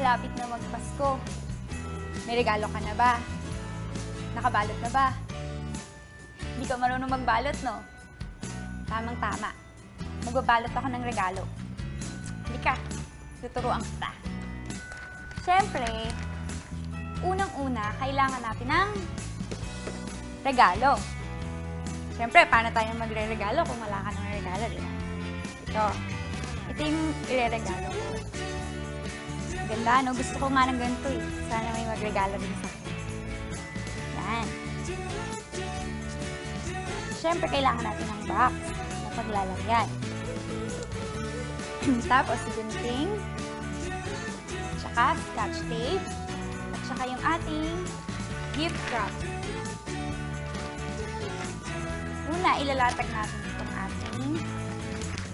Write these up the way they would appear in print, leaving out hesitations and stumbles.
malapit na magpasko. May regalo ka na ba? Nakabalot na ba? Hindi ka marunong magbalot, no? Tamang-tama. Magbabalot ako ng regalo. Hindi ka. Tuturuan kita. Siyempre, unang-una, kailangan natin ng regalo. Siyempre, paano tayo magre-regalo kung wala ka ng regalo, di ba? Ito yung ire-regalo ko. Ganda, no? Gusto ko nga ng ganito eh. Sana may magregalo din sa akin. Yan. Siyempre, kailangan natin ng box na paglalagyan. Tapos, gunting, tsaka scotch tape, at tsaka yung ating gift wrap. Una, ilalatag natin itong ating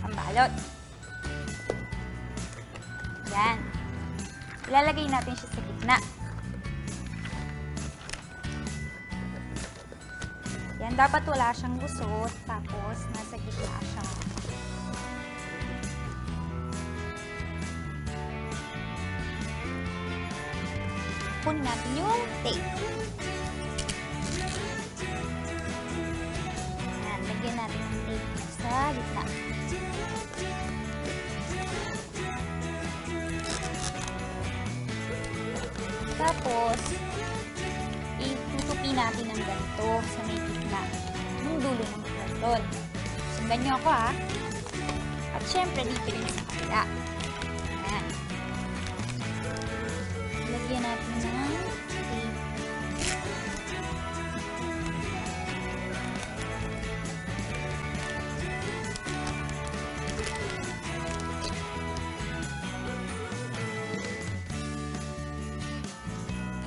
pambalot. Yan. Ilalagay natin siya sa gitna. Yan, dapat wala siyang gusot, tapos nasa gitna siya. Kunin natin yung tape. Yan, lagyan natin yung tape sa gitna. Tapos, itutupi natin ng ganito sa may gitna, yung dulo ng karton. Sundan nyo ako ha. At syempre, dito rin sa kabila. Ayan. Lagyan natin ng tape.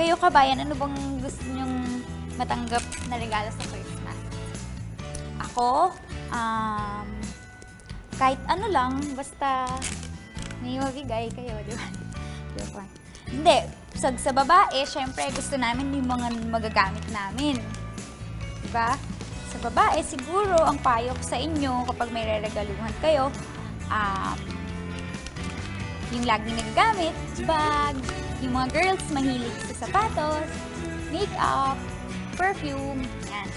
Kayo kabayan, ano bang gusto nyong matanggap na regalo sa Christmas? Ako, kahit ano lang, basta may mabigay kayo, di ba? Hindi, sa babae, syempre gusto namin yung mga magagamit namin. Di ba? Sa babae, siguro ang payo ko sa inyo kapag may reregaluhan kayo, yung laging nagagamit, bag, yung mga girls mahilig sa sapatos, makeup, perfume, yan.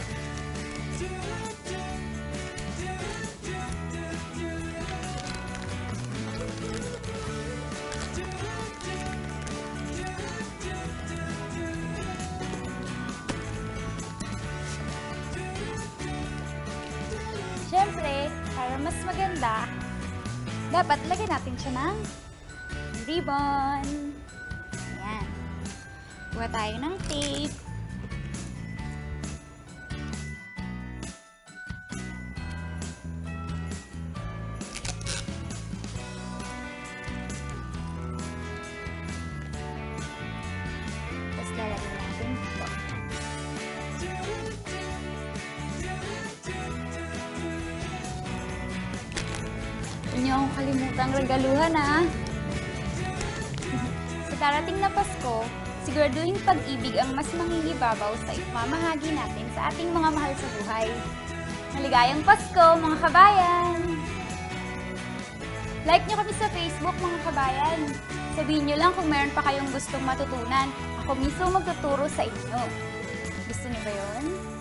Siyempre, para mas maganda, dapat lagyan natin siya ng ribbon. Ayan. Kuha tayo ng tape. Tapos lalagyan natin ito. Huwag niyo akong kalimutang regaluhan ha. Sa darating na Pasko, siguraduhin pag-ibig ang mas mangingibabaw sa ipamahagi natin sa ating mga mahal sa buhay. Maligayang Pasko, mga kabayan! Like nyo kami sa Facebook, mga kabayan. Sabihin nyo lang kung meron pa kayong gustong matutunan. Ako mismo magtuturo sa inyo. Gusto niyo ba yun?